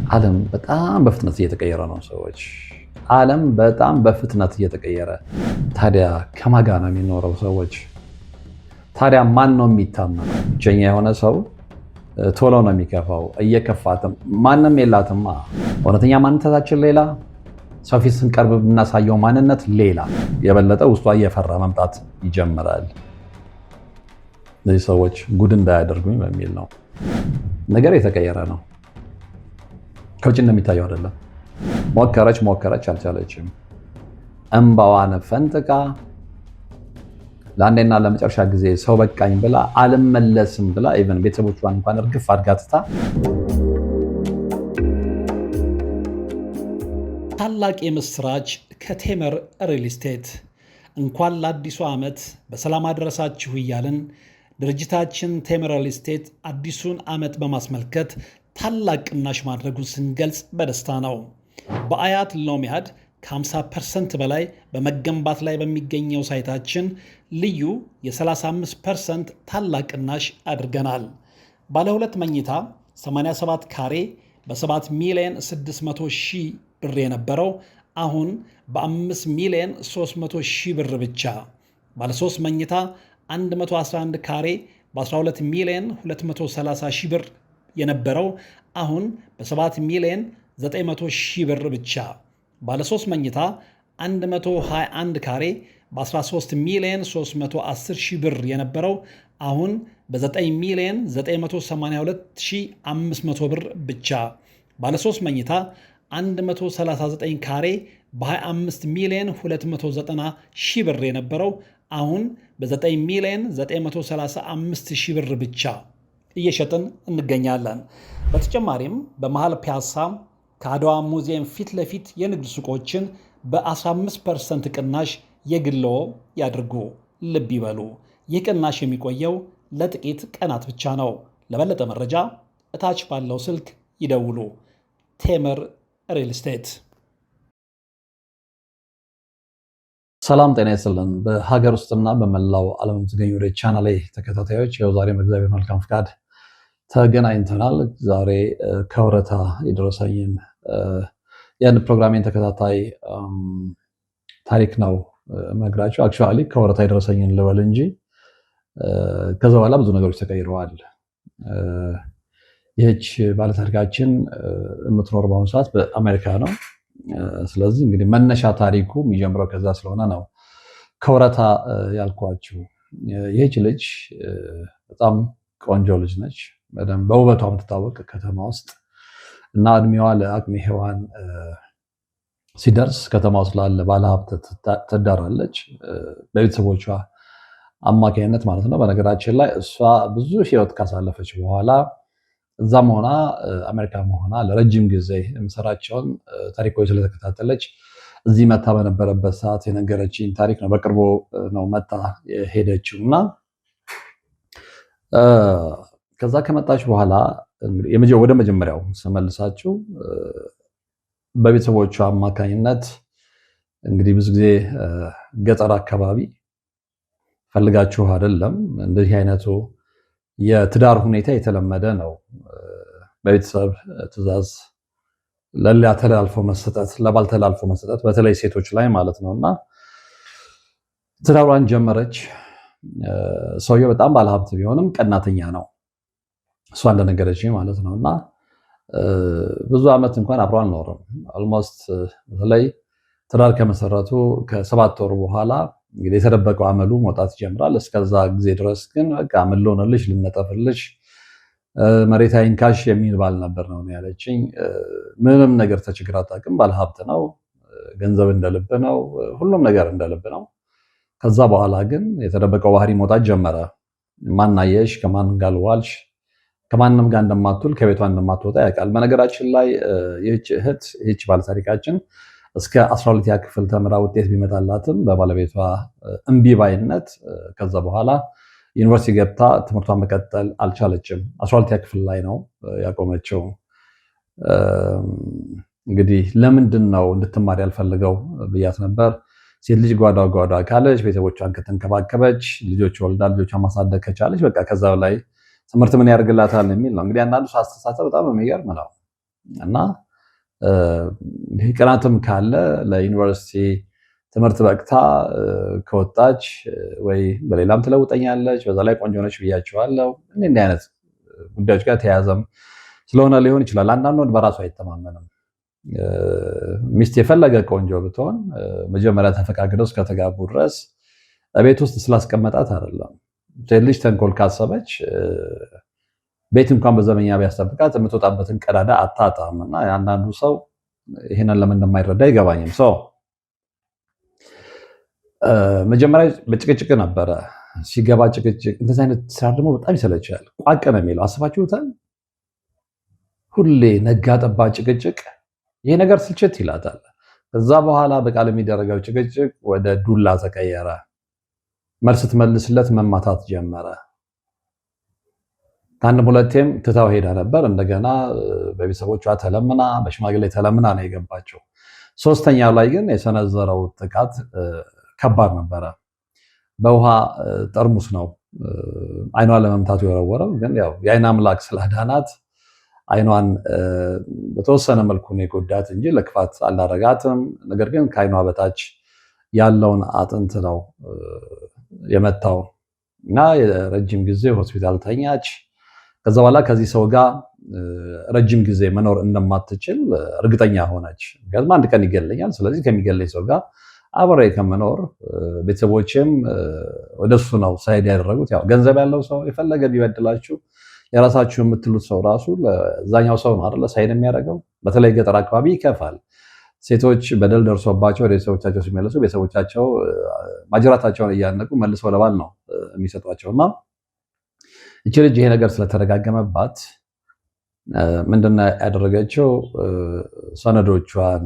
ዓለም በጣም በፍጥነት እየተቀየረ ነው ሰዎች። ዓለም በጣም በፍጥነት እየተቀየረ ታዲያ ከማን ጋር ነው የሚኖረው ሰዎች? ታዲያ ማን ነው የሚታመነው? ብቸኛ የሆነ ሰው ቶሎ ነው የሚከፋው። እየከፋትም ማንም የላትማ። እውነተኛ ማንነታችን ሌላ፣ ሰው ፊት ስንቀርብ የምናሳየው ማንነት ሌላ። የበለጠ ውስጧ እየፈራ መምጣት ይጀምራል። እነዚህ ሰዎች ጉድ እንዳያደርጉኝ በሚል ነው። ነገር የተቀየረ ነው። ከውጭ እንደሚታየው አይደለም። ሞከረች አልቻለችም። እንባዋን ፈንጥቃ ለአንዴና ለመጨረሻ ጊዜ ሰው በቃኝ ብላ አልመለስም ብላ ኢቨን ቤተሰቦቿን እንኳን እርግፍ አድጋትታ ታላቅ የምስራች ከቴምር ሪል ስቴት እንኳን ለአዲሱ ዓመት በሰላም አደረሳችሁ እያልን ድርጅታችን ቴምር ሪል ስቴት አዲሱን ዓመት በማስመልከት ታላቅ ቅናሽ ማድረጉን ስንገልጽ በደስታ ነው። በአያት ሎሚያድ ከ50% በላይ በመገንባት ላይ በሚገኘው ሳይታችን ልዩ የ35% ታላቅ ቅናሽ አድርገናል። ባለ 2 መኝታ 87 ካሬ በ7 ሚሊዮን 600 ሺህ ብር የነበረው አሁን በ5 ሚሊዮን 300 ሺህ ብር ብቻ። ባለ 3 መኝታ 111 ካሬ በ12 ሚሊዮን 230 ሺህ ብር የነበረው አሁን በ7 ሚሊዮን 900 ሺህ ብር ብቻ። ባለ 3 መኝታ 121 ካሬ በ13 ሚሊዮን 310 ሺህ ብር የነበረው አሁን በ9 ሚሊዮን 982,500 ብር ብቻ። ባለ 3 መኝታ 139 ካሬ በ25 ሚሊዮን 290 ሺህ ብር የነበረው አሁን በ9 ሚሊዮን 935 ሺህ ብር ብቻ እየሸጥን እንገኛለን። በተጨማሪም በመሃል ፒያሳ ከአድዋ ሙዚየም ፊት ለፊት የንግድ ሱቆችን በ15% ቅናሽ የግልዎ ያድርጉ። ልብ ይበሉ፣ ይህ ቅናሽ የሚቆየው ለጥቂት ቀናት ብቻ ነው። ለበለጠ መረጃ እታች ባለው ስልክ ይደውሉ። ቴምር ሪል ስቴት። ሰላም ጤና ይስጥልን። በሀገር ውስጥና በመላው ዓለም የምትገኙ ወደ ቻናሌ ተከታታዮች ያው ዛሬ በእግዚአብሔር መልካም ፍቃድ ተገናኝተናል። ዛሬ ከወረታ የደረሰኝን ያን ፕሮግራሜን ተከታታይ ታሪክ ነው መግራቸው። አክቹዋሊ ከወረታ የደረሰኝን ልበል እንጂ ከዛ በኋላ ብዙ ነገሮች ተቀይረዋል። ይህች ባለታሪካችን የምትኖር በአሁኑ ሰዓት በአሜሪካ ነው። ስለዚህ እንግዲህ መነሻ ታሪኩ የሚጀምረው ከዛ ስለሆነ ነው ከወረታ ያልኳችሁ። ይህች ልጅ በጣም ቆንጆ ልጅ ነች። በደንብ በውበቷ የምትታወቅ ከተማ ውስጥ እና እድሜዋ ለአቅመ ሔዋን ሲደርስ ከተማ ውስጥ ላለ ባለሀብት ትዳራለች፣ በቤተሰቦቿ አማካኝነት ማለት ነው። በነገራችን ላይ እሷ ብዙ ህይወት ካሳለፈች በኋላ እዛም ሆና አሜሪካ ሆና ለረጅም ጊዜ የምሰራቸውን ታሪኮች ስለተከታተለች እዚህ መታ በነበረበት ሰዓት የነገረችኝ ታሪክ ነው። በቅርቡ ነው መታ ሄደችው እና ከዛ ከመጣች በኋላ ወደ መጀመሪያው ስመልሳችሁ በቤተሰቦቿ አማካኝነት እንግዲህ ብዙ ጊዜ ገጠር አካባቢ ፈልጋችሁ አይደለም እንደዚህ አይነቱ የትዳር ሁኔታ የተለመደ ነው። በቤተሰብ ትዕዛዝ ለሌላ ተላልፎ መሰጠት፣ ለባል ተላልፎ መሰጠት በተለይ ሴቶች ላይ ማለት ነውና ትዳሯን ጀመረች። ሰውየው በጣም ባለሀብት ቢሆንም ቀናተኛ ነው፣ እሷ እንደነገረች ማለት ነውና ብዙ ዓመት እንኳን አብሮ አልኖርም። ኦልሞስት በተለይ ትዳር ከመሰረቱ ከ7 ወር በኋላ እንግዲህ የተደበቀው አመሉ መውጣት ይጀምራል። እስከዛ ጊዜ ድረስ ግን በቃ ምን ልሆንልሽ፣ ልነጠፍልሽ፣ መሬት አይንካሽ የሚል ባል ነበር ነው ያለችኝ። ምንም ነገር ተቸግራ አታውቅም። ባለሀብት ነው፣ ገንዘብ እንደልብ ነው፣ ሁሉም ነገር እንደልብ ነው። ከዛ በኋላ ግን የተደበቀው ባህሪ መውጣት ጀመረ። ማናየሽ፣ ከማን ጋር ዋልሽ፣ ከማንም ጋር እንደማትውል፣ ከቤቷ እንደማትወጣ ያውቃል። በነገራችን ላይ ይህች ባለታሪካችን እስከ 12ኛ ክፍል ተምራ ውጤት ቢመጣላትም በባለቤቷ እምቢባይነት ከዛ በኋላ ዩኒቨርሲቲ ገብታ ትምህርቷን መቀጠል አልቻለችም። 12ኛ ክፍል ላይ ነው ያቆመችው። እንግዲህ ለምንድን ነው እንድትማር ያልፈልገው ብያት ነበር። ሴት ልጅ ጓዳ ጓዳ ካለች፣ ቤተሰቦቿን ከተንከባከበች፣ ልጆች ወልዳ ልጆቿን ማሳደግ ከቻለች በቃ ከዛ ላይ ትምህርት ምን ያደርግላታል የሚል ነው። እንግዲህ አንዳንዱ አስተሳሰብ በጣም የሚገርም ነው። እና ቅናትም ካለ ለዩኒቨርሲቲ ትምህርት በቅታ ከወጣች ወይ በሌላም ትለውጠኛለች፣ በዛ ላይ ቆንጆ ነች ብያቸዋለሁ። እንዲህ አይነት ጉዳዮች ጋር ተያያዘም ስለሆነ ሊሆን ይችላል። አንዳንድ ወንድ በራሱ አይተማመንም። ሚስት የፈለገ ቆንጆ ብትሆን መጀመሪያ ተፈቃግደው እስከተጋቡ ድረስ ቤት ውስጥ ስላስቀመጣት አይደለም። ሴት ልጅ ተንኮል ካሰበች ቤት እንኳን በዘበኛ ቢያስጠብቃት የምትወጣበትን ቀዳዳ አታጣም። እና አንዳንዱ ሰው ይህንን ለምን እንደማይረዳ አይገባኝም። ሰው መጀመሪያ በጭቅጭቅ ነበረ፣ ሲገባ ጭቅጭቅ። እንደዚህ አይነት ስራ ደግሞ በጣም ይሰለቻል። ቋቅ ነው የሚለው አስባችሁታል? ሁሌ ነጋ ጠባ ጭቅጭቅ፣ ይሄ ነገር ስልችት ይላታል። ከዛ በኋላ በቃል የሚደረገው ጭቅጭቅ ወደ ዱላ ተቀየረ። መልስ ትመልስለት መማታት ጀመረ። ከአንድም ሁለቴም ትታው ሄዳ ነበር። እንደገና በቤተሰቦቿ ተለምና በሽማግሌ ተለምና ነው የገባቸው። ሶስተኛው ላይ ግን የሰነዘረው ጥቃት ከባድ ነበረ። በውሃ ጠርሙስ ነው አይኗን ለመምታቱ የወረወረው። ግን ያው የአይን አምላክ ስላዳናት አይኗን በተወሰነ መልኩ ነው የጎዳት እንጂ ለክፋት አላረጋትም። ነገር ግን ከአይኗ በታች ያለውን አጥንት ነው የመታው እና የረጅም ጊዜ ሆስፒታል ተኛች። ከዛ በኋላ ከዚህ ሰው ጋር ረጅም ጊዜ መኖር እንደማትችል እርግጠኛ ሆነች። ምክንያቱም አንድ ቀን ይገለኛል፣ ስለዚህ ከሚገለኝ ሰው ጋር አብሬ ከመኖር ቤተሰቦችም ወደሱ ነው ሳይድ ያደረጉት። ያው ገንዘብ ያለው ሰው የፈለገ ቢበድላችሁ የራሳችሁ የምትሉት ሰው ራሱ ለዛኛው ሰው ነው አይደለ ሳይድ የሚያደርገው። በተለይ ገጠር አካባቢ ይከፋል። ሴቶች በደል ደርሶባቸው ወደ ቤተሰቦቻቸው ሲመለሱ ቤተሰቦቻቸው ማጅራታቸውን እያነቁ መልሰው ለባል ነው የሚሰጧቸው። እና እቺ ልጅ ይሄ ነገር ስለተደጋገመባት ምንድነው ያደረገችው? ሰነዶቿን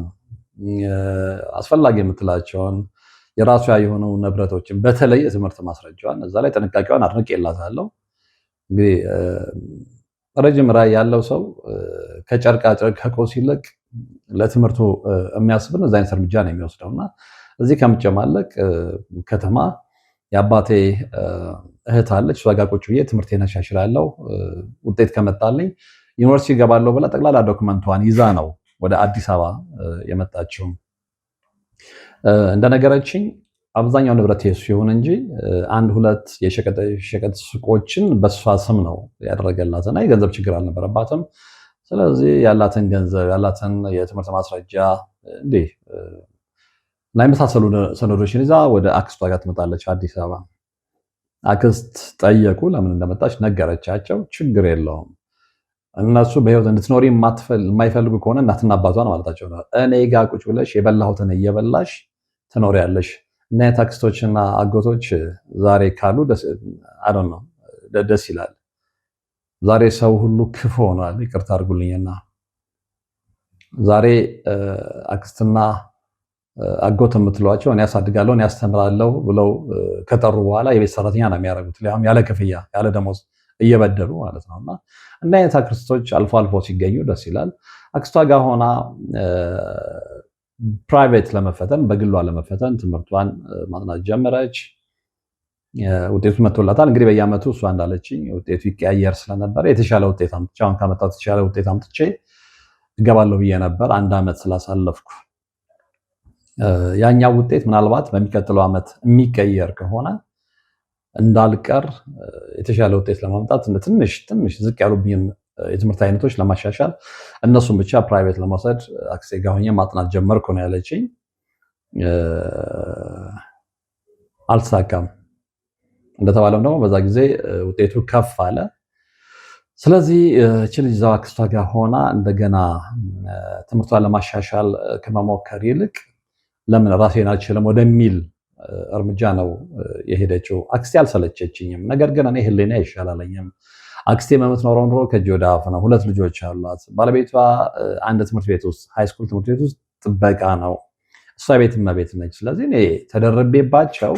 አስፈላጊ የምትላቸውን የራሷ የሆኑ ንብረቶችን በተለይ የትምህርት ማስረጃዋን እዛ ላይ ጥንቃቄዋን አድንቄላታለሁ። እንግዲህ ረጅም ራዕይ ያለው ሰው ከጨርቃ ጨርቅ ከቆስ ይልቅ ለትምህርቱ የሚያስብን እዛ አይነት እርምጃ ነው የሚወስደው። እና እዚህ ከምጨማለቅ ከተማ የአባቴ እህት አለች፣ እሷ ጋር ቁጭ ብዬ ትምህርቴን አሻሽላለሁ፣ ውጤት ከመጣልኝ ዩኒቨርሲቲ እገባለሁ ብላ ጠቅላላ ዶክመንቷን ይዛ ነው ወደ አዲስ አበባ የመጣችው። እንደነገረችኝ አብዛኛው ንብረት የሱ ይሁን እንጂ አንድ ሁለት የሸቀጥ ሱቆችን በሷ ስም ነው ያደረገላት እና የገንዘብ ችግር አልነበረባትም። ስለዚህ ያላትን ገንዘብ ያላትን የትምህርት ማስረጃ እንዲህ እና የመሳሰሉ ሰነዶችን ይዛ ወደ አክስቷ ጋር ትመጣለች አዲስ አበባ። አክስት ጠየቁ ለምን እንደመጣች፣ ነገረቻቸው። ችግር የለውም እነሱ በህይወት እንድትኖሪ የማይፈልጉ ከሆነ እናትና አባቷን ማለታቸው ነው። እኔ ጋ ቁጭ ብለሽ የበላሁትን እየበላሽ ትኖሪያለሽ። እና አይነት አክስቶችና አጎቶች ዛሬ ካሉ ደስ ይላል። ዛሬ ሰው ሁሉ ክፉ ሆኗል። ይቅርታ አድርጉልኝና ዛሬ አክስትና አጎት የምትሏቸው እኔ ያሳድጋለሁ እኔ ያስተምራለሁ ብለው ከጠሩ በኋላ የቤት ሰራተኛ ነው የሚያደርጉት፣ ያለ ክፍያ ያለ ደሞዝ እየበደሉ ማለት ነው። እና እንደ አይነት አክስቶች አልፎ አልፎ ሲገኙ ደስ ይላል። አክስቷ ጋር ሆና ፕራይቬት ለመፈተን በግሏ ለመፈተን ትምህርቷን ማጥናት ጀመረች። ውጤቱ መጥቶላታል። እንግዲህ በየዓመቱ እሷ እንዳለችኝ ውጤቱ ይቀያየር ስለነበረ የተሻለ ውጤት አምጥቼ አሁን ካመጣሁት የተሻለ ውጤት አምጥቼ እገባለሁ ብዬ ነበር። አንድ ዓመት ስላሳለፍኩ ያኛው ውጤት ምናልባት በሚቀጥለው ዓመት የሚቀየር ከሆነ እንዳልቀር የተሻለ ውጤት ለማምጣት ትንሽ ዝቅ ያሉብኝን የትምህርት አይነቶች ለማሻሻል እነሱን ብቻ ፕራይቬት ለመውሰድ አክሴ ጋር ሆኜ ማጥናት ጀመርኩ ነው ያለችኝ። አልተሳካም። እንደተባለም ደግሞ በዛ ጊዜ ውጤቱ ከፍ አለ። ስለዚህ እቺ ልጅ እዛው አክስቷ ጋር ሆና እንደገና ትምህርቷን ለማሻሻል ከመሞከር ይልቅ ለምን ራሴን አልችልም ወደሚል እርምጃ ነው የሄደችው። አክስቴ አልሰለቸችኝም፣ ነገር ግን እኔ ህሊና ይሻላለኝም። አክስቴ በምትኖረው ኑሮ ከእጅ ወደ አፍ ነው። 2 ልጆች አሏት። ባለቤቷ አንድ ትምህርት ቤት ውስጥ ሃይስኩል ትምህርት ቤት ውስጥ ጥበቃ ነው። እሷ ቤት እመቤት ነች። ስለዚህ እኔ ተደርቤባቸው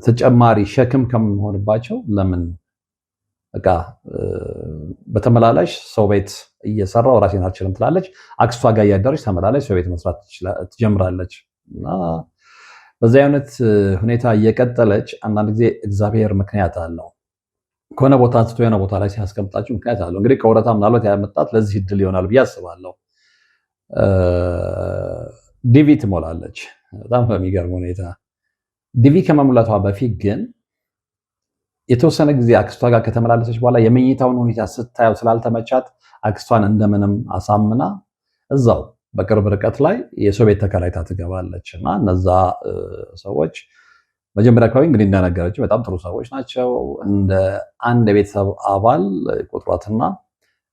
ተጨማሪ ሸክም ከምሆንባቸው ለምን በቃ በተመላላሽ ሰው ቤት እየሰራው ራሴን አልችልም ትላለች። አክስቷ ጋር እያደረች ተመላላሽ ሰው ቤት መስራት ትጀምራለች። እና በዚህ አይነት ሁኔታ እየቀጠለች አንዳንድ ጊዜ እግዚአብሔር ምክንያት አለው። ከሆነ ቦታ አንስቶ የሆነ ቦታ ላይ ሲያስቀምጣችሁ ምክንያት አለው። እንግዲህ ከወረታ ምናልባት ያመጣት ለዚህ እድል ይሆናል ብዬ አስባለሁ። ዲቪ ትሞላለች በጣም በሚገርም ሁኔታ። ዲቪ ከመሙላቷ በፊት ግን የተወሰነ ጊዜ አክስቷ ጋር ከተመላለሰች በኋላ የመኝታውን ሁኔታ ስታየው ስላልተመቻት አክስቷን እንደምንም አሳምና እዛው በቅርብ ርቀት ላይ የሰው ቤት ተከራይታ ትገባለች እና እነዛ ሰዎች መጀመሪያ አካባቢ እንግዲህ እንደነገረችው በጣም ጥሩ ሰዎች ናቸው። እንደ አንድ የቤተሰብ አባል ቁጥሯትና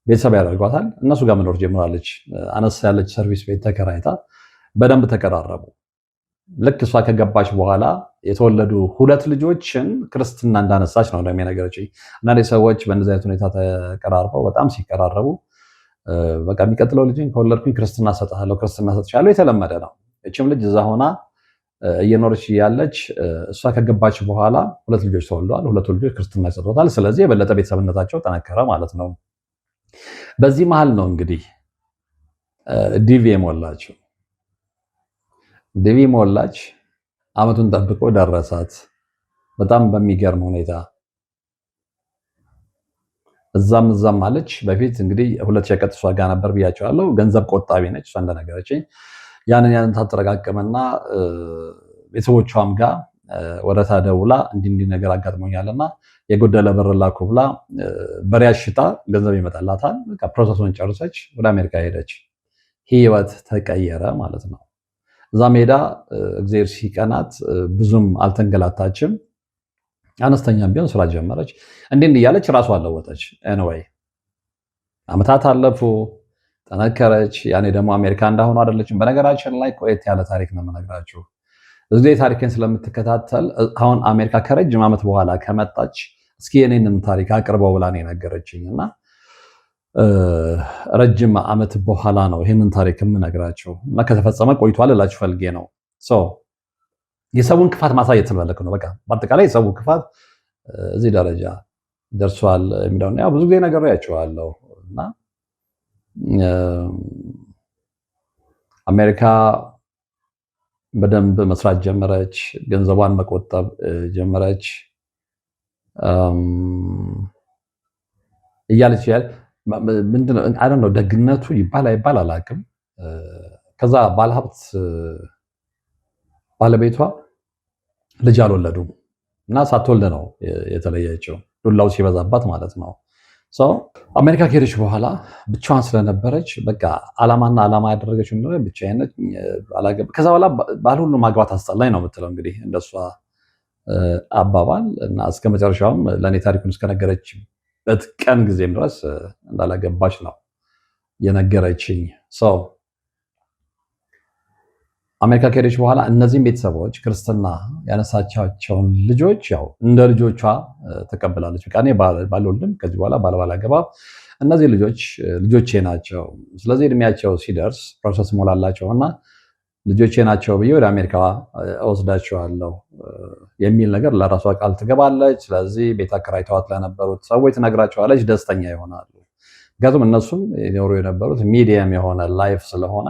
ቤተሰብ ያደርጓታል። እነሱ ጋር መኖር ጀምራለች። አነስ ያለች ሰርቪስ ቤት ተከራይታ በደንብ ተቀራረቡ። ልክ እሷ ከገባች በኋላ የተወለዱ 2 ልጆችን ክርስትና እንዳነሳች ነው እንደሚነገረችኝ። አንዳንድ ሰዎች በእንደዚህ አይነት ሁኔታ ተቀራርበው በጣም ሲቀራረቡ በቃ የሚቀጥለው ልጅን ከወለድኩኝ ክርስትና ሰጥሃለሁ፣ ክርስትና ሰጥሻለሁ የተለመደ ነው። እችም ልጅ እዛ ሆና እየኖረች ያለች እሷ ከገባች በኋላ 2 ልጆች ተወልደዋል። 2 ልጆች ክርስትና ይሰጡታል። ስለዚህ የበለጠ ቤተሰብነታቸው ጠነከረ ማለት ነው። በዚህ መሀል ነው እንግዲህ ዲቪ የሞላችው። ዲቪ ሞላች። አመቱን ጠብቆ ደረሳት። በጣም በሚገርም ሁኔታ እዛም አለች። በፊት እንግዲህ 2 ሸቀጥ እሷ ጋር ነበር ብያቸዋለሁ። ገንዘብ ቆጣቢ ነች እሷ እንደነገረችኝ። ያንን ታጠረቃቀመና ቤተሰቦቿም ጋር ወረታ ደውላ እንዲህ ነገር አጋጥሞኛልና የጎደለ ብር ላኩ ብላ በሬ አሽጣ ገንዘብ ይመጣላታል። ፕሮሰሱን ጨርሰች ወደ አሜሪካ ሄደች። ህይወት ተቀየረ ማለት ነው። እዛ ሜዳ እግዚአብሔር ሲቀናት ብዙም አልተንገላታችም። አነስተኛም ቢሆን ስራ ጀመረች። እንዲህ እያለች ራሷ አለወጠች። ኤኒዌይ አመታት አለፉ፣ ጠነከረች። ያኔ ደግሞ አሜሪካ እንዳሆኑ አይደለችም። በነገራችን ላይ ቆየት ያለ ታሪክ ነው የምነግራችሁ። ብዙ ጊዜ ታሪክን ስለምትከታተል አሁን አሜሪካ ከረጅም ዓመት በኋላ ከመጣች እስኪ የኔንም ታሪክ አቅርበው ብላ ነው የነገረችኝ እና ረጅም ዓመት በኋላ ነው ይህንን ታሪክ የምነግራቸው እና ከተፈጸመ ቆይቷል እላችሁ ፈልጌ ነው። የሰውን ክፋት ማሳየት ስለፈለክ ነው። በቃ በአጠቃላይ የሰው ክፋት እዚህ ደረጃ ደርሷል የሚለው ያው ብዙ ጊዜ ነግሬያቸዋለሁ እና አሜሪካ በደንብ መስራት ጀመረች፣ ገንዘቧን መቆጠብ ጀመረች እያለች ምንድነው አይ ዶንት ኖ ደግነቱ ይባል አይባል አላውቅም። ከዛ ባለሀብት ባለቤቷ ልጅ አልወለዱም እና ሳትወልድ ነው የተለየችው፣ ዱላው ሲበዛባት ማለት ነው። አሜሪካ ከሄደች በኋላ ብቻዋን ስለነበረች በቃ ዓላማና ዓላማ ያደረገችው እንደሆነ ብቻዬነት አላገባ። ከዛ በኋላ ባል ሁሉ ማግባት አስጠላኝ ነው የምትለው እንግዲህ እንደሷ አባባል እና እስከ መጨረሻውም ለእኔ ታሪኩን እስከነገረችበት ቀን ጊዜም ድረስ እንዳላገባች ነው የነገረችኝ። አሜሪካ ከሄደች በኋላ እነዚህም ቤተሰቦች ክርስትና ያነሳቻቸውን ልጆች ያው እንደ ልጆቿ ተቀብላለች። በቃ እኔ ባልወልድም ከዚህ በኋላ ባላገባም እነዚህ ልጆች ልጆቼ ናቸው፣ ስለዚህ እድሜያቸው ሲደርስ ፕሮሰስ ሞላላቸው እና ልጆቼ ናቸው ብዬ ወደ አሜሪካ እወስዳቸዋለሁ የሚል ነገር ለራሷ ቃል ትገባለች። ስለዚህ ቤት አከራይተዋት ለነበሩት ሰዎች ትነግራቸዋለች፣ ደስተኛ ይሆናሉ። ምክንያቱም እነሱም ይኖሩ የነበሩት ሚዲየም የሆነ ላይፍ ስለሆነ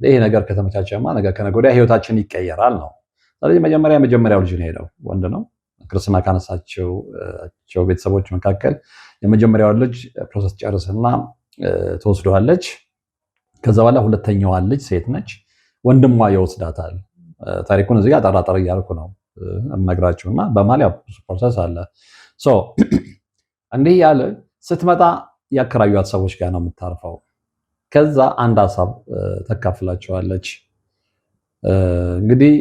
ይሄ ነገር ከተመቻቸማ ነገ ከነገ ወዲያ ህይወታችን ይቀየራል ነው። ስለዚህ የመጀመሪያው ልጅ ነው ሄደው ወንድ ነው። ክርስትና ካነሳቸው ቤተሰቦች መካከል የመጀመሪያው ልጅ ፕሮሰስ ጨርስና ትወስደዋለች። ከዛ በኋላ ሁለተኛዋ ልጅ ሴት ነች፣ ወንድሟ ይወስዳታል። ታሪኩን እዚህ ጋር ጠራጠር እያልኩ ነው እነግራችሁና በማሊያ ፕሮሰስ አለ። እንዲህ ያለ ስትመጣ ያከራዩት ሰዎች ጋር ነው የምታርፈው። ከዛ አንድ ሀሳብ ተካፍላቸዋለች። እንግዲህ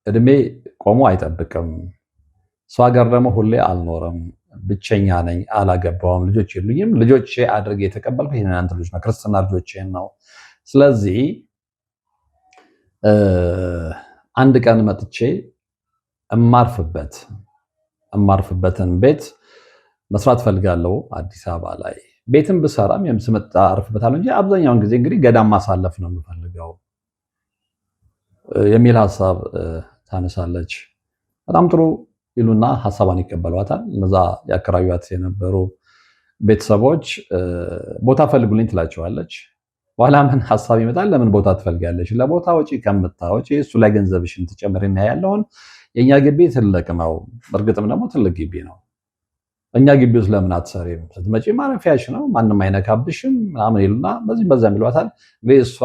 እድሜ ቆሞ አይጠብቅም። ሰው ሀገር ደግሞ ሁሌ አልኖርም፣ ብቸኛ ነኝ፣ አላገባውም፣ ልጆች የሉኝም። ልጆቼ አድርጌ የተቀበልኩት የእናንተ ልጆች ነው፣ ክርስትና ልጆቼን ነው። ስለዚህ አንድ ቀን መጥቼ እማርፍበትን ቤት መስራት ፈልጋለሁ አዲስ አበባ ላይ። ቤትም ብሰራም ስመጣ አርፍበታለሁ እንጂ አብዛኛውን ጊዜ እንግዲህ ገዳም ማሳለፍ ነው የምፈልገው የሚል ሀሳብ ታነሳለች። በጣም ጥሩ ይሉና ሀሳቧን ይቀበሏታል። እነዛ ያከራዩት የነበሩ ቤተሰቦች ቦታ ፈልጉልኝ ትላቸዋለች። በኋላ ምን ሀሳብ ይመጣል? ለምን ቦታ ትፈልጋለች? ለቦታ ወጪ ከምታወጪ እሱ ላይ ገንዘብሽን ትጨምሪና ያለውን የኛ ግቢ ትልቅ ነው፣ እርግጥም ደግሞ ትልቅ ግቢ ነው እኛ ግቢ ውስጥ ለምን አትሰሪም? ስትመጪ ማረፊያሽ ነው፣ ማንም አይነካብሽም ምናምን ይሉና በዚህ በዛም ይሏታል። እሷ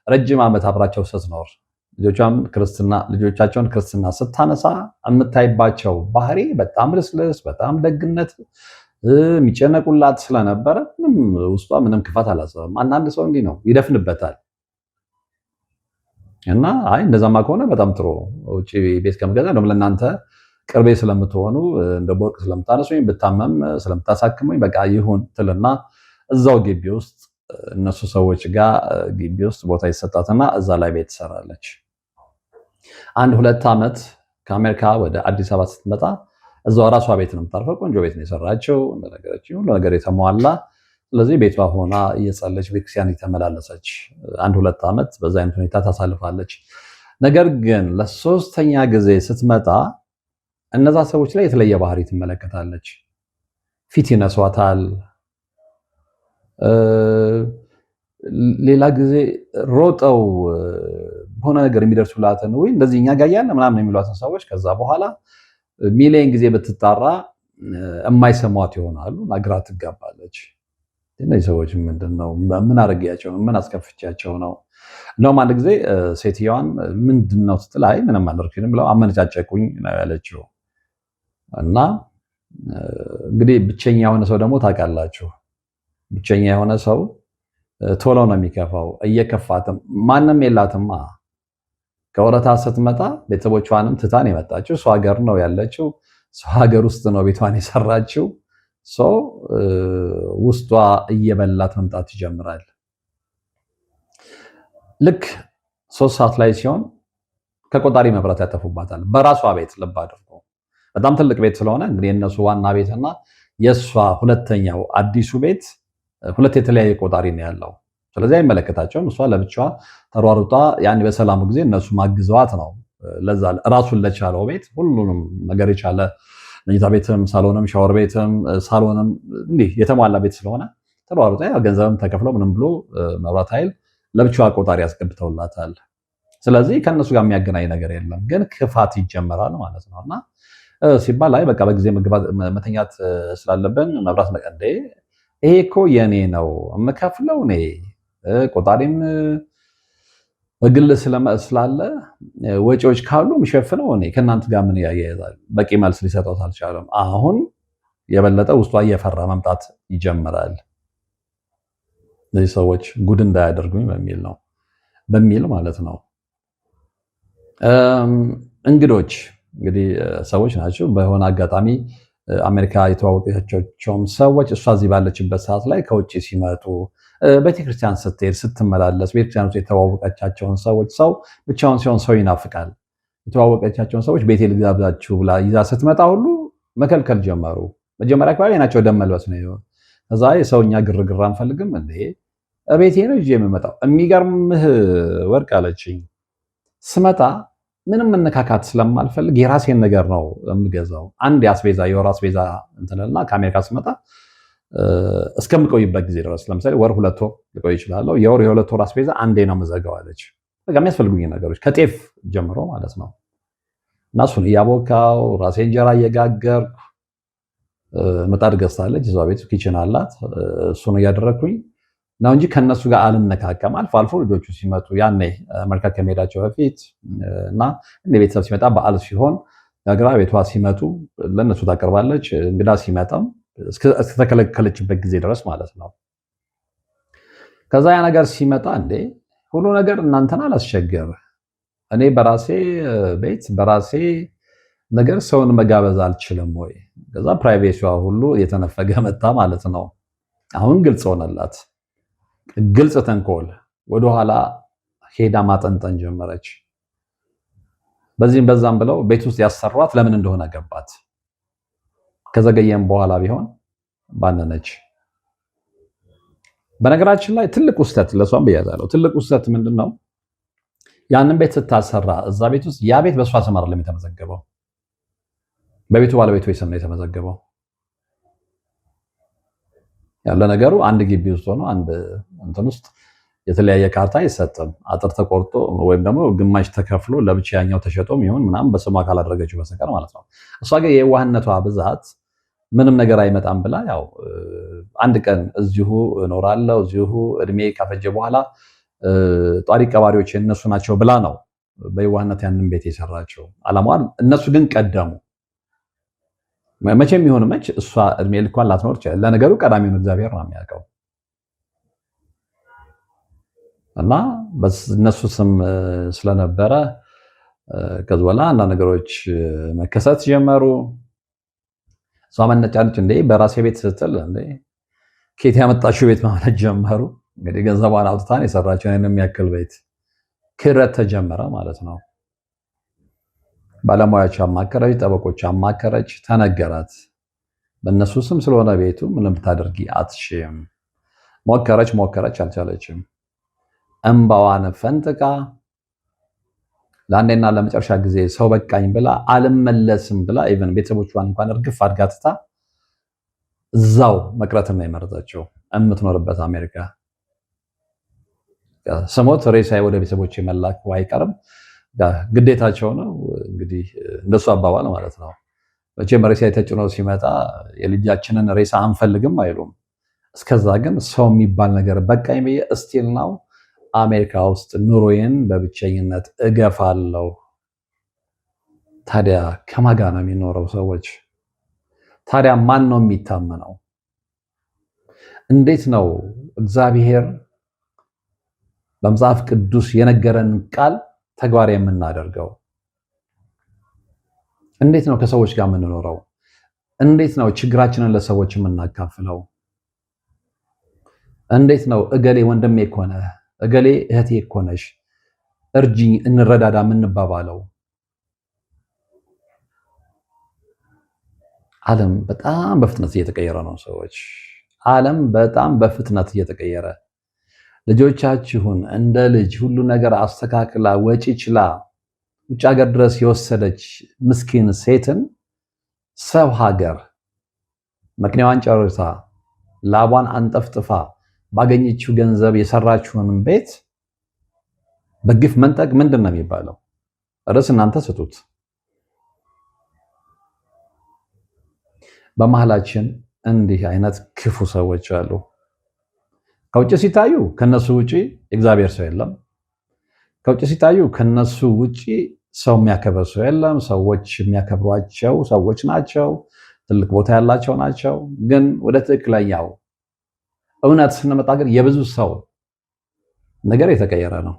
ረጅም ዓመት አብራቸው ስትኖር ልጆቻቸውን ክርስትና ስታነሳ የምታይባቸው ባህሪ በጣም ልስልስ፣ በጣም ደግነት የሚጨነቁላት ስለነበረ ውስጧ ምንም ክፋት አላሰበም። አንዳንድ ሰው እንዲህ ነው ይደፍንበታል። እና አይ እንደዛማ ከሆነ በጣም ጥሩ ውጭ ቤት ከምገዛ ነው ለእናንተ ቅርቤ ስለምትሆኑ እንደ ቦርቅ ስለምታነሱኝ ብታመም ስለምታሳክሙኝ በቃ ይሁን ትልና እዛው ግቢ ውስጥ እነሱ ሰዎች ጋር ግቢ ውስጥ ቦታ ይሰጣትና እዛ ላይ ቤት ትሰራለች። 1-2 ዓመት ከአሜሪካ ወደ አዲስ አበባ ስትመጣ እዛው ራሷ ቤት ነው የምታርፈው። ቆንጆ ቤት ነው የሰራችው፣ እንደነገረችኝ ሁሉ ነገር የተሟላ። ስለዚህ ቤቷ ሆና እየጸለች ቤተክርስቲያን የተመላለሰች 1-2 ዓመት በዛ አይነት ሁኔታ ታሳልፋለች። ነገር ግን ለሶስተኛ ጊዜ ስትመጣ እነዛ ሰዎች ላይ የተለየ ባህሪ ትመለከታለች። ፊት ይነሷታል። ሌላ ጊዜ ሮጠው በሆነ ነገር የሚደርሱላትን ወይ እንደዚህ እኛ ጋር ያለ ምናምን የሚሏትን ሰዎች ከዛ በኋላ ሚሊየን ጊዜ ብትጣራ የማይሰሟት ይሆናሉ። ግራ ትጋባለች። እነዚህ ሰዎች ምንድነው? ምን አድርጌያቸው ነው? ምን አስከፍቻቸው ነው? እንደውም አንድ ጊዜ ሴትዮዋን ምንድነው ስትል አይ ምንም አላደረኩኝም ብለው አመነጫጨቁኝ ነው ያለችው። እና እንግዲህ ብቸኛ የሆነ ሰው ደግሞ ታውቃላችሁ፣ ብቸኛ የሆነ ሰው ቶሎ ነው የሚከፋው። እየከፋትም ማንም የላትማ። ከወረታ ስትመጣ ቤተሰቦቿንም ትታን የመጣችው ሰው ሀገር ነው ያለችው። ሰው ሀገር ውስጥ ነው ቤቷን የሰራችው። ሰው ውስጧ እየበላት መምጣት ይጀምራል። ልክ 3 ሰዓት ላይ ሲሆን ከቆጣሪ መብራት ያጠፉባታል። በራሷ ቤት ልብ አድርጎ በጣም ትልቅ ቤት ስለሆነ እንግዲህ የእነሱ ዋና ቤትና የእሷ ሁለተኛው አዲሱ ቤት ሁለት የተለያየ ቆጣሪ ነው ያለው። ስለዚህ አይመለከታቸውም። እሷ ለብቻዋ ተሯሩጣ ያን በሰላሙ ጊዜ እነሱ ማግዘዋት ነው ለዛ ራሱን ለቻለው ቤት ሁሉንም ነገር የቻለ መኝታ ቤትም፣ ሳሎንም፣ ሻወር ቤትም፣ ሳሎንም እንዲህ የተሟላ ቤት ስለሆነ ተሯሩጣ ገንዘብም ተከፍለው ምንም ብሎ መብራት ኃይል ለብቻዋ ቆጣሪ ያስገብተውላታል። ስለዚህ ከነሱ ጋር የሚያገናኝ ነገር የለም፣ ግን ክፋት ይጀመራል ማለት ነውና ሲባል አይ በቃ በጊዜ መተኛት ስላለብን መብራት መቀንዴ ይሄ እኮ የኔ ነው የምከፍለው እኔ ቆጣሪም በግል ስላለ ወጪዎች ካሉ የሚሸፍነው እኔ ከእናንተ ጋር ምን ያያይዛል? በቂ መልስ ሊሰጠው አልቻለም። አሁን የበለጠ ውስጧ እየፈራ መምጣት ይጀምራል። እነዚህ ሰዎች ጉድ እንዳያደርጉኝ በሚል ማለት ነው። እንግዶች እንግዲህ ሰዎች ናቸው። በሆነ አጋጣሚ አሜሪካ የተዋወቀቻቸውም ሰዎች እሷ እዚህ ባለችበት ሰዓት ላይ ከውጭ ሲመጡ ቤተክርስቲያን ስትሄድ ስትመላለስ ቤተክርስቲያን ውስጥ የተዋወቀቻቸውን ሰዎች ሰው ብቻውን ሲሆን ሰው ይናፍቃል። የተዋወቀቻቸውን ሰዎች ቤቴ ልጋብዛችሁ ብላ ይዛ ስትመጣ ሁሉ መከልከል ጀመሩ። መጀመሪያ አካባቢ ናቸው ደም መልበስ ነው። ከዛ የሰውኛ ግርግር አንፈልግም እንዴ ቤቴ ነው ይዤ የምመጣው። የሚገርምህ ወርቅ አለችኝ ስመጣ ምንም መነካካት ስለማልፈልግ የራሴን ነገር ነው የምገዛው። አንድ የወር አስቤዛ እንትንና ከአሜሪካ ስመጣ እስከምቆይበት ጊዜ ድረስ ለምሳሌ ወር 2 ወር ልቆይ እችላለሁ። የ2 ወር አስቤዛ አንዴ ነው የምዘጋው አለች። በቃ የሚያስፈልጉኝ ነገሮች ከጤፍ ጀምሮ ማለት ነው። እና እሱን እያቦካው ራሴ እንጀራ እየጋገርኩ ምጣድ ገዝታለች። እዛ ቤት ኪችን አላት። እሱን እያደረግኩኝ ነው እንጂ ከነሱ ጋር አልነካከም። አልፎ አልፎ ልጆቹ ሲመጡ ያኔ አሜሪካ ከመሄዳቸው በፊት እና ቤተሰብ ሲመጣ በዓል ሲሆን ጋግራ ቤቷ ሲመጡ ለነሱ ታቀርባለች። እንግዳ ሲመጣም እስከተከለከለችበት ጊዜ ድረስ ማለት ነው። ከዛ ያ ነገር ሲመጣ እንዴ ሁሉ ነገር እናንተን አላስቸገር፣ እኔ በራሴ ቤት በራሴ ነገር ሰውን መጋበዝ አልችልም ወይ? ከዛ ፕራይቬሲዋ ሁሉ የተነፈገ መጣ ማለት ነው። አሁን ግልጽ ሆነላት። ግልጽ ተንኮል ወደኋላ ሄዳ ማጠንጠን ጀመረች። በዚህም በዛም ብለው ቤት ውስጥ ያሰሯት ለምን እንደሆነ ገባት። ከዘገየም በኋላ ቢሆን ባነነች። በነገራችን ላይ ትልቁ ስህተት ለሷም ብያዛለሁ። ትልቁ ስህተት ምንድነው? ያንን ቤት ስታሰራ እዛ ቤት ውስጥ ያ ቤት በሷ ስም አይደለም የተመዘገበው፣ በቤቱ ባለቤቱ ስም ነው የተመዘገበው። ያለ ነገሩ አንድ ግቢ ውስጥ ሆኖ አንድ እንትን ውስጥ የተለያየ ካርታ አይሰጥም። አጥር ተቆርጦ ወይም ደግሞ ግማሽ ተከፍሎ ለብቻኛው ተሸጦም ይሁን ምናምን በስሟ ካላደረገችው በስተቀር ማለት ነው። እሷ ግን የዋህነቷ ብዛት ምንም ነገር አይመጣም ብላ ያው አንድ ቀን እዚሁ እኖራለሁ እዚሁ እድሜ ካፈጀ በኋላ ጧሪ ቀባሪዎች እነሱ ናቸው ብላ ነው በየዋህነት ያንን ቤት የሰራቸው አላማዋን። እነሱ ግን ቀደሙ። መቼም ይሁን መች እሷ እድሜ ልኳን ላትኖር ይችላል። ለነገሩ ቀዳሚውን እግዚአብሔር ነው የሚያውቀው። እና በእነሱ ስም ስለነበረ ከዚህ በኋላ አንዳንድ ነገሮች መከሰት ጀመሩ። እሷ መነጫነጭ እንዴ በራሴ ቤት ስትል እንዴ ኬት ያመጣችው ቤት ማለት ጀመሩ። እንግዲህ ገንዘቧን አውጥታን የሰራችውን የሚያክል ቤት ክረት ተጀመረ ማለት ነው። ባለሙያዎች አማከረች፣ ጠበቆች አማከረች፣ ተነገራት። በእነሱ ስም ስለሆነ ቤቱ ምንም ታደርጊ አትችም። ሞከረች ሞከረች፣ አልቻለችም። እንባዋን ፈንጥቃ ለአንዴና ለመጨረሻ ጊዜ ሰው በቃኝ ብላ አልመለስም ብላ ኢቨን ቤተሰቦቿን እንኳን እርግፍ አድርጋ ትታ እዛው መቅረትን ነው የመረጠችው። የምትኖርበት አሜሪካ። ስሞት ሬሳዬ ወደ ቤተሰቦቼ መላኩ አይቀርም፣ ግዴታቸው ነው። እንግዲህ እንደሱ አባባል ማለት ነው። መቼም ሬሳ ተጭኖ ሲመጣ የልጃችንን ሬሳ አንፈልግም አይሉም። እስከዛ ግን ሰው የሚባል ነገር በቃኝ ብዬ እስቲል ነው አሜሪካ ውስጥ ኑሮዬን በብቸኝነት እገፋለሁ። ታዲያ ከማን ጋር ነው የሚኖረው? ሰዎች ታዲያ ማን ነው የሚታመነው? እንዴት ነው እግዚአብሔር በመጽሐፍ ቅዱስ የነገረን ቃል ተግባር የምናደርገው? እንዴት ነው ከሰዎች ጋር የምንኖረው? እንዴት ነው ችግራችንን ለሰዎች የምናካፍለው? እንዴት ነው እገሌ ወንድሜ እኮ ነህ፣ እገሌ እህቴ እኮ ነሽ፣ እርጂኝ፣ እንረዳዳ የምንባባለው? ዓለም በጣም በፍጥነት እየተቀየረ ነው ሰዎች። ዓለም በጣም በፍጥነት እየተቀየረ ልጆቻችሁን እንደ ልጅ ሁሉ ነገር አስተካክላ ወጪ ችላ ውጭ ሀገር ድረስ የወሰደች ምስኪን ሴትን ሰብ ሀገር መቅኔዋን ጨርሳ ላቧን አንጠፍጥፋ ባገኘችው ገንዘብ የሰራችውን ቤት በግፍ መንጠቅ ምንድን ነው የሚባለው? ርዕስ እናንተ ስጡት። በመሃላችን እንዲህ አይነት ክፉ ሰዎች አሉ። ከውጭ ሲታዩ ከነሱ ውጪ እግዚአብሔር ሰው የለም። ከውጭ ሲታዩ ከነሱ ውጪ ሰው የሚያከብር ሰው የለም። ሰዎች የሚያከብሯቸው ሰዎች ናቸው፣ ትልቅ ቦታ ያላቸው ናቸው። ግን ወደ ትክክለኛው እውነት ስንመጣ ግን የብዙ ሰው ነገር የተቀየረ ነው።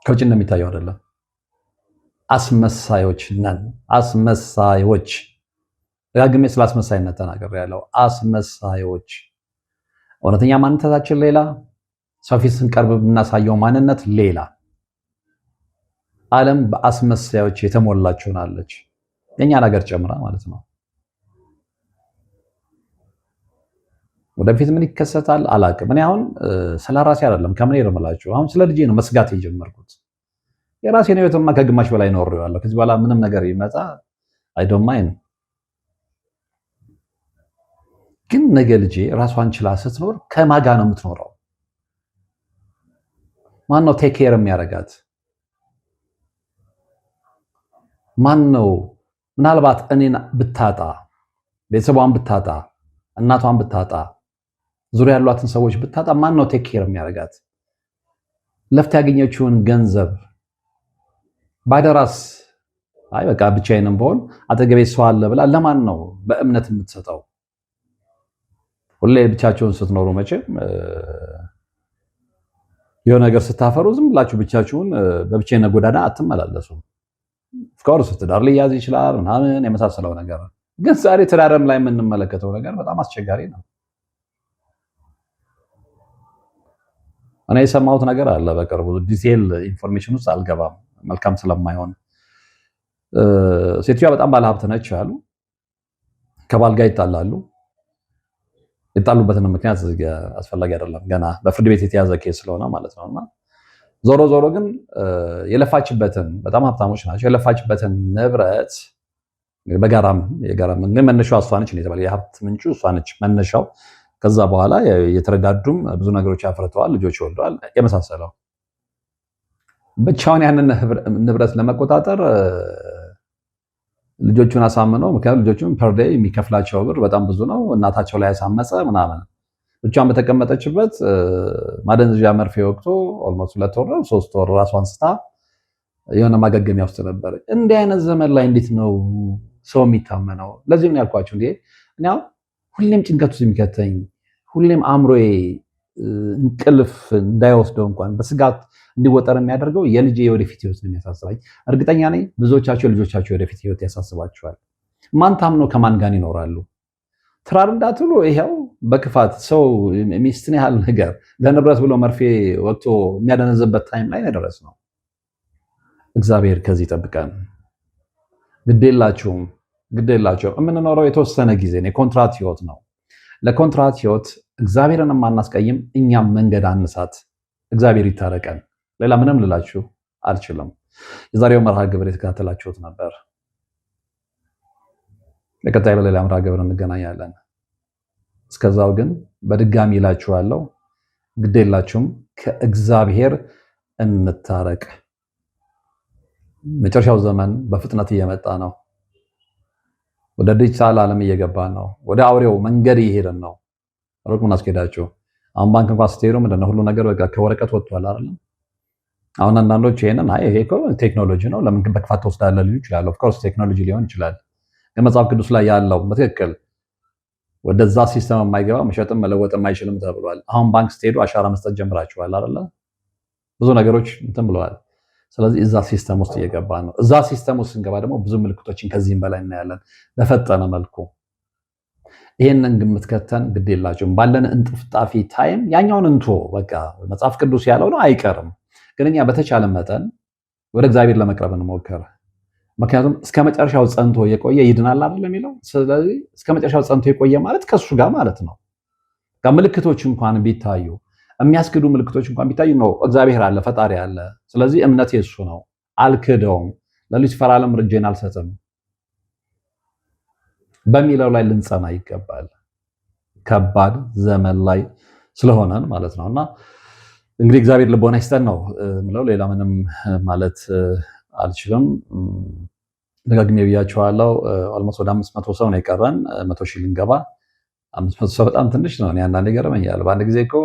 ከውጭ እንደሚታየው አይደለም። አስመሳዮች ነን። አስመሳዮች፣ ደጋግሜ ስለ አስመሳይነት ተናግሬያለሁ። አስመሳዮች። እውነተኛ ማንነታችን ሌላ፣ ሰው ፊት ስንቀርብ የምናሳየው ማንነት ሌላ። ዓለም በአስመሳዮች የተሞላች ሆናለች፣ የእኛን ሀገር ጨምራ ማለት ነው። ወደፊት ምን ይከሰታል አላቅም። እኔ አሁን ስለ ራሴ አይደለም ከምን ይርምላችሁ፣ አሁን ስለ ልጄ ነው መስጋት የጀመርኩት። የራሴን ህይወትማ ከግማሽ በላይ ኖሬዋለሁ። ከዚህ በኋላ ምንም ነገር ይመጣ አይ ዶንት ማይንድ። ግን ነገ ልጄ ራሷን ችላ ስትኖር ከማን ጋር ነው የምትኖረው? ማን ነው ቴክ ኬር የሚያደርጋት? ማን ነው? ምናልባት እኔን ብታጣ፣ ቤተሰቧን ብታጣ፣ እናቷን ብታጣ፣ ዙሪያ ያሏትን ሰዎች ብታጣ ማን ነው ቴክ ኬር የሚያደርጋት? ለፍታ ያገኘችውን ገንዘብ ባይደራስ አይ በቃ ብቻዬንም ብሆን አጠገቤ ሰው አለ ብላ ለማን ነው በእምነት የምትሰጠው? ሁሌ ብቻቸውን ስትኖሩ መቼም የሆነ ነገር ስታፈሩ ዝም ብላችሁ ብቻችሁን በብቻዬነት ጎዳና አትመላለሱም። ኦፍኮርስ ትዳር ሊያዝ ይችላል ምናምን የመሳሰለው ነገር፣ ግን ዛሬ ትዳርም ላይ የምንመለከተው ነገር በጣም አስቸጋሪ ነው። እኔ የሰማሁት ነገር አለ በቅርቡ፣ ዲቴል ኢንፎርሜሽን ውስጥ አልገባም መልካም ስለማይሆን። ሴትዮዋ በጣም ባለሀብት ነች አሉ። ከባል ጋር ይጣላሉ። የጣሉበትን ምክንያት አስፈላጊ አይደለም፣ ገና በፍርድ ቤት የተያዘ ኬስ ስለሆነ ማለት ነውና ዞሮ ዞሮ ግን የለፋችበትን በጣም ሀብታሞች ናቸው። የለፋችበትን ንብረት በጋራም የጋራም መነሻው እሷ ነች የተባለ የሀብት ምንጩ እሷ ነች መነሻው። ከዛ በኋላ የተረዳዱም ብዙ ነገሮች አፍርተዋል፣ ልጆች ወልደዋል፣ የመሳሰለው። ብቻውን ያንን ንብረት ለመቆጣጠር ልጆቹን አሳምነው፣ ምክንያቱም ልጆቹን ፐርዴይ የሚከፍላቸው ብር በጣም ብዙ ነው። እናታቸው ላይ ያሳመፀ ምናምን ብቻዋን በተቀመጠችበት ማደንዘዣ መርፌ ወቅቶ ኦልሞስት 2 ወር 3 ወር ራሷን ስታ የሆነ ማገገሚያ ውስጥ ነበር። እንዲህ አይነት ዘመን ላይ እንዴት ነው ሰው የሚታመነው? ለዚህ ምን ያልኳችሁ እንዴ እኔ ሁሌም ጭንቀት ውስጥ የሚከተኝ ሁሌም አእምሮዬ እንቅልፍ እንዳይወስደው እንኳን በስጋት እንዲወጠር የሚያደርገው የልጄ የወደፊት ህይወት ነው የሚያሳስባኝ። እርግጠኛ ነኝ ብዙዎቻቸው ልጆቻቸው የወደፊት ህይወት ያሳስባቸዋል። ማን ታምነው ከማን ጋር ይኖራሉ? ትራር እንዳትሉ ይኸው በክፋት ሰው ሚስትን ያህል ነገር ለንብረት ብሎ መርፌ ወጥቶ የሚያደነዝበት ታይም ላይ ደረስ ነው። እግዚአብሔር ከዚህ ይጠብቀን። ግዴላችሁም የምንኖረው የተወሰነ ጊዜ ነው። የኮንትራት ህይወት ነው። ለኮንትራት ህይወት እግዚአብሔርን ማናስቀይም፣ እኛም መንገድ አንሳት። እግዚአብሔር ይታረቀን። ሌላ ምንም ልላችሁ አልችልም። የዛሬው መርሃ ግብር የተከታተላችሁት ነበር። በቀጣይ በሌላ መርሃ ግብር እንገናኛለን። እስከዛው ግን በድጋሚ እላችኋለሁ ግዴላችሁም ከእግዚአብሔር እንታረቅ። መጨረሻው ዘመን በፍጥነት እየመጣ ነው። ወደ ዲጂታል ዓለም እየገባን ነው። ወደ አውሬው መንገድ እየሄድን ነው። ሩቅ ምን አስኬዳችሁ? አሁን ባንክ እንኳን ስትሄዱ ምንድነው ሁሉ ነገር በቃ ከወረቀት ወጥቷል አይደል? አሁን አንዳንዶች ይሄንን ይሄ እኮ ቴክኖሎጂ ነው ለምን በክፋት ተወስዳለህ ሊሉ ይችላል። ኦፍ ኮርስ ቴክኖሎጂ ሊሆን ይችላል። ግን መጽሐፍ ቅዱስ ላይ ያለው በትክክል ወደዛ ሲስተም የማይገባ መሸጥም መለወጥም አይችልም ተብሏል። አሁን ባንክ ስትሄዱ አሻራ መስጠት ጀምራችኋል አይደል? ብዙ ነገሮች እንትን ብለዋል። ስለዚህ እዛ ሲስተም ውስጥ እየገባ ነው። እዛ ሲስተም ውስጥ ስንገባ ደግሞ ብዙ ምልክቶችን ከዚህም በላይ እናያለን በፈጠነ መልኩ። ይሄንን ግምት ከተን ግድ የላችሁም ባለን እንጥፍጣፊ ታይም ያኛውን እንቶ በቃ መጽሐፍ ቅዱስ ያለው ነው አይቀርም። ግን እኛ በተቻለ መጠን ወደ እግዚአብሔር ለመቅረብ እንሞክር። ምክንያቱም እስከ መጨረሻው ጸንቶ የቆየ ይድናል አይደል የሚለው። ስለዚህ እስከ መጨረሻው ጸንቶ የቆየ ማለት ከሱ ጋር ማለት ነው። ምልክቶች እንኳን ቢታዩ የሚያስክዱ ምልክቶች እንኳን ቢታዩ ነው እግዚአብሔር አለ፣ ፈጣሪ አለ። ስለዚህ እምነት የሱ ነው፣ አልክደውም፣ ለሉሲፈር ዓለም እጄን አልሰጥም በሚለው ላይ ልንጸና ይገባል። ከባድ ዘመን ላይ ስለሆነን ማለት ነውና እንግዲህ እግዚአብሔር ልቦና ይስጠን ነው ምለው። ሌላ ምንም ማለት አልችልም። ደጋግሜ ብያቸዋለሁ። ኦልሞስት ወደ 500 ሰው ነው የቀረን 100 ሺህ ልንገባ። 500 ሰው በጣም ትንሽ ነው። እኔ አንዳንዴ ገርመኛል። በአንድ ጊዜ እኮ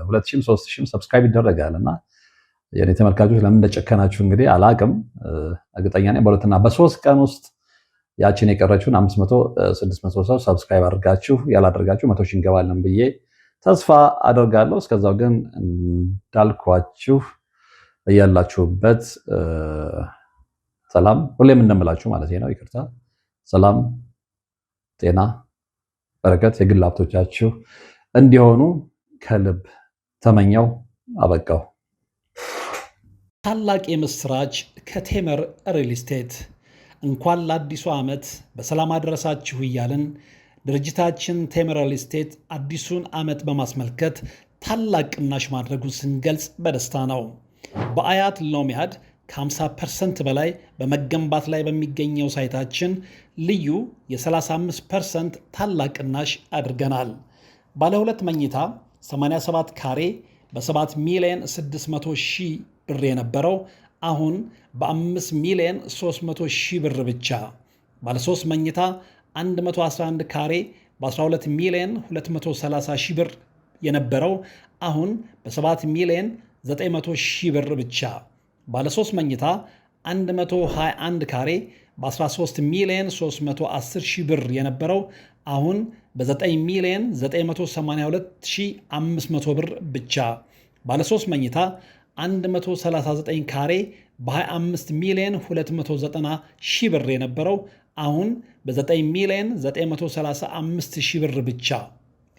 2000 3000 ሰብስክራይብ ይደረጋል እና የኔ ተመልካቾች ለምን እንደጨከናችሁ እንግዲህ አላቅም። እርግጠኛ ነኝ በሁለትና በሶስት ቀን ውስጥ ያችን የቀረችውን 500 600 ሰው ሰብስክራይብ አድርጋችሁ ያላደርጋችሁ 100 ሺህ እንገባለን ብዬ ተስፋ አደርጋለሁ። እስከዛው ግን እንዳልኳችሁ ያላችሁበት ሰላም ሁሌም እንደምላችሁ ማለት ነው፣ ይቅርታ፣ ሰላም፣ ጤና፣ በረከት የግል ሀብቶቻችሁ እንዲሆኑ ከልብ ተመኘው። አበቃው። ታላቅ የምስራች ከቴምር ሪል ስቴት እንኳን ለአዲሱ ዓመት በሰላም አደረሳችሁ እያልን ድርጅታችን ቴምር ሪል ስቴት አዲሱን ዓመት በማስመልከት ታላቅ ቅናሽ ማድረጉን ስንገልጽ በደስታ ነው። በአያት ሎሚያድ ከ50% በላይ በመገንባት ላይ በሚገኘው ሳይታችን ልዩ የ35% ታላቅ ቅናሽ አድርገናል። ባለ 2 መኝታ 87 ካሬ በ7 ሚሊዮን 600 ሺህ ብር የነበረው አሁን በ5 ሚሊዮን 300 ሺህ ብር ብቻ። ባለ 3 መኝታ 111 ካሬ በ12 ሚሊዮን 230 ሺህ ብር የነበረው አሁን በ7 ሚሊዮን 900 ሺህ ብር ብቻ። ባለ 3 መኝታ 121 ካሬ በ13 ሚሊዮን 310 ሺህ ብር የነበረው አሁን በ9 ሚሊዮን 982500 ብር ብቻ። ባለ 3 መኝታ 139 ካሬ በ25 ሚሊዮን 290 ሺህ ብር የነበረው አሁን በ9 ሚሊዮን 935 ሺህ ብር ብቻ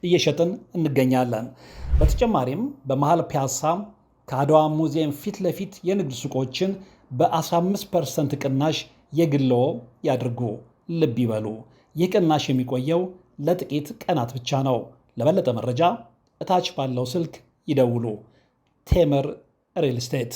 እየሸጥን እንገኛለን። በተጨማሪም በመሃል ፒያሳ ከአድዋ ሙዚየም ፊት ለፊት የንግድ ሱቆችን በ15% ቅናሽ የግልዎ ያድርጉ። ልብ ይበሉ፣ ይህ ቅናሽ የሚቆየው ለጥቂት ቀናት ብቻ ነው። ለበለጠ መረጃ እታች ባለው ስልክ ይደውሉ። ቴምር ሪል ስቴት